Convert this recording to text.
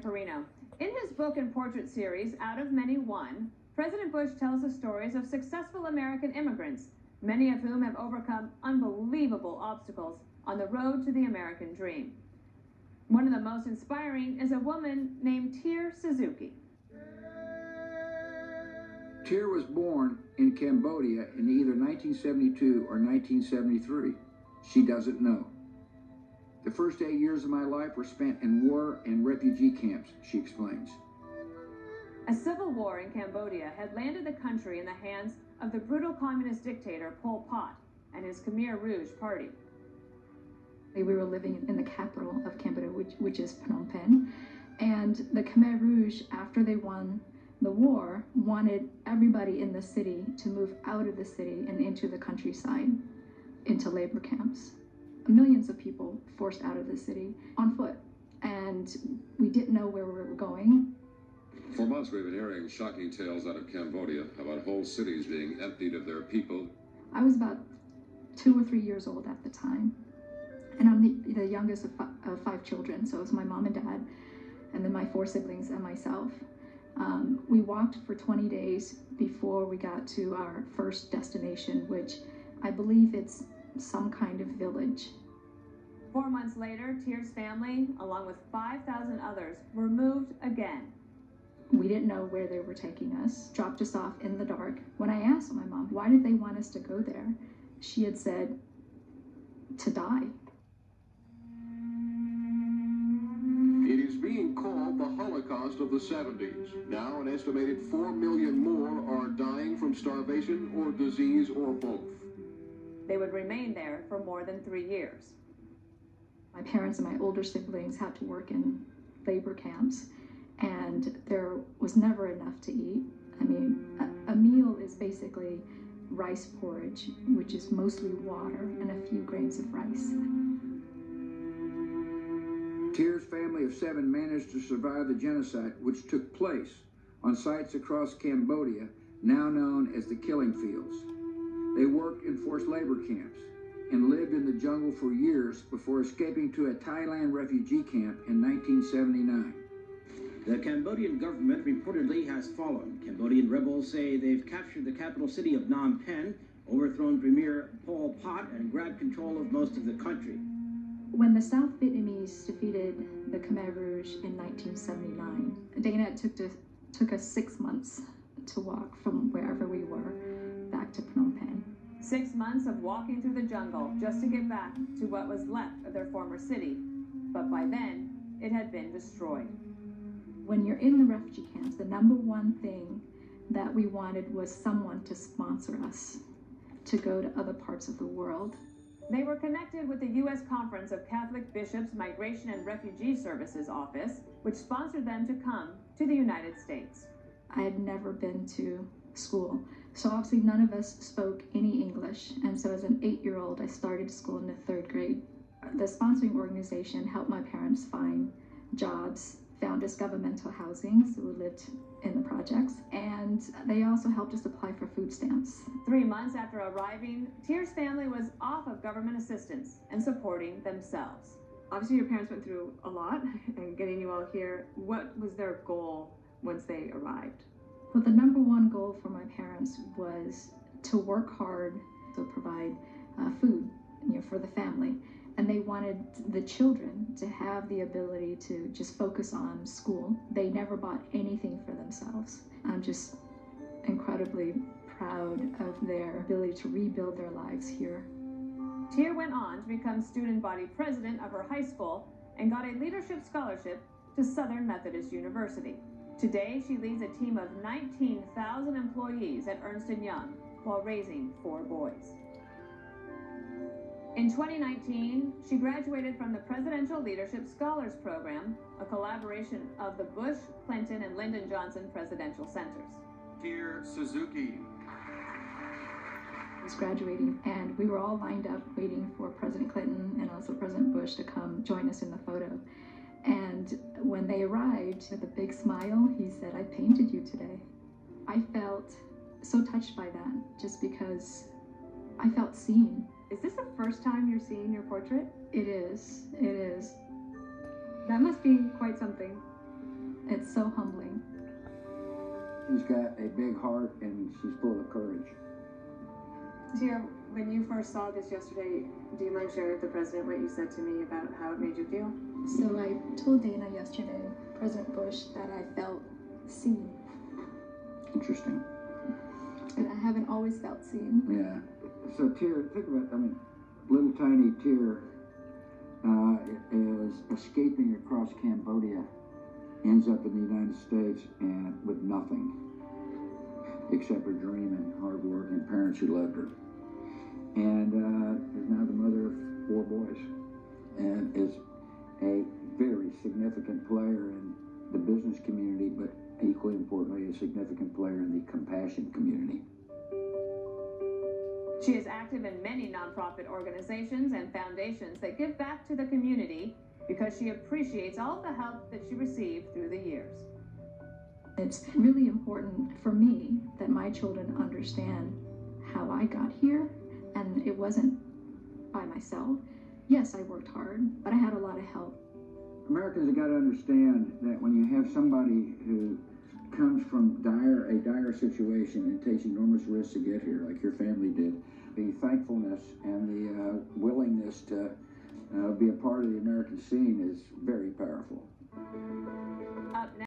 Perino. In his book and portrait series, Out of Many One, President Bush tells the stories of successful American immigrants, many of whom have overcome unbelievable obstacles on the road to the American dream. One of the most inspiring is a woman named Thear Suzuki. Thear was born in Cambodia in either 1972 or 1973. She doesn't know. The first 8 years of my life were spent in war and refugee camps, she explains. A civil war in Cambodia had landed the country in the hands of the brutal communist dictator Pol Pot and his Khmer Rouge party. We were living in the capital of Cambodia, which is Phnom Penh, and the Khmer Rouge, after they won the war, wanted everybody in the city to move out of the city and into the countryside, into labor camps. Millions of people forced out of the city on foot, and we didn't know where we were going. For months we've been hearing shocking tales out of Cambodia about whole cities being emptied of their people. I was about 2 or 3 years old at the time, and I'm the youngest of 5 children, so it was my mom and dad, and then my 4 siblings and myself. We walked for 20 days before we got to our first destination, which I believe it's some kind of village. 4 months later, Thear's family, along with 5,000 others, were moved again. We didn't know where they were taking us, dropped us off in the dark. When I asked my mom, why did they want us to go there? She had said, to die. It is being called the Holocaust of the 70s. Now an estimated 4 million more are dying from starvation or disease or both. They would remain there for more than 3 years. My parents and my older siblings had to work in labor camps, and there was never enough to eat. I mean, a meal is basically rice porridge, which is mostly water and a few grains of rice. Thear's family of 7 managed to survive the genocide, which took place on sites across Cambodia, now known as the Killing Fields. They worked in forced labor camps and lived in the jungle for years before escaping to a Thailand refugee camp in 1979. The Cambodian government reportedly has fallen. Cambodian rebels say they've captured the capital city of Phnom Penh, overthrown Premier Pol Pot, and grabbed control of most of the country. When the South Vietnamese defeated the Khmer Rouge in 1979, Dana, it took us 6 months to walk from wherever we were back to Phnom Penh. 6 months of walking through the jungle just to get back to what was left of their former city. But by then, it had been destroyed. When you're in the refugee camps, the #1 thing that we wanted was someone to sponsor us to go to other parts of the world. They were connected with the U.S. Conference of Catholic Bishops' Migration and Refugee Services Office, which sponsored them to come to the United States. I had never been to school, so obviously none of us spoke any English, and so as an 8-year-old, I started school in the 3rd grade. The sponsoring organization helped my parents find jobs, found us governmental housing, so we lived in the projects, and they also helped us apply for food stamps. 3 months after arriving, Thear's family was off of government assistance and supporting themselves. Obviously, your parents went through a lot and getting you all here. What was their goal once they arrived? Well, the #1 goal for my parents was to work hard to provide food, for the family. And they wanted the children to have the ability to just focus on school. They never bought anything for themselves. I'm just incredibly proud of their ability to rebuild their lives here. Thear went on to become student body president of her high school and got a leadership scholarship to Southern Methodist University. Today, she leads a team of 19,000 employees at Ernst & Young while raising 4 boys. In 2019, she graduated from the Presidential Leadership Scholars Program, a collaboration of the Bush, Clinton, and Lyndon Johnson Presidential Centers. Thear Suzuki. I was graduating, and we were all lined up waiting for President Clinton and also President Bush to come join us in the photo. And when they arrived, with a big smile, he said, "I painted you today." I felt so touched by that, just because I felt seen. Is this the first time you're seeing your portrait? It is. It is. That must be quite something. It's so humbling. She's got a big heart and she's full of courage. Thear, when you first saw this yesterday, do you mind sharing with the president what you said to me about how it made you feel? So I told Dana yesterday, President Bush, that I felt seen. Interesting. And I haven't always felt seen. Yeah. So Thear, think about, I mean, little tiny Thear is escaping across Cambodia, ends up in the United States and with nothing except her dream and hard work and parents who loved her. And is now the mother of 4 boys and is a very significant player in the business community, but equally importantly, a significant player in the compassion community. She is active in many nonprofit organizations and foundations that give back to the community because she appreciates all the help that she received through the years. It's really important for me that my children understand how I got here, and it wasn't by myself. Yes, I worked hard, but I had a lot of help. Americans have got to understand that when you have somebody who comes from a dire situation and takes enormous risks to get here, like your family did, the thankfulness and the willingness to be a part of the American scene is very powerful.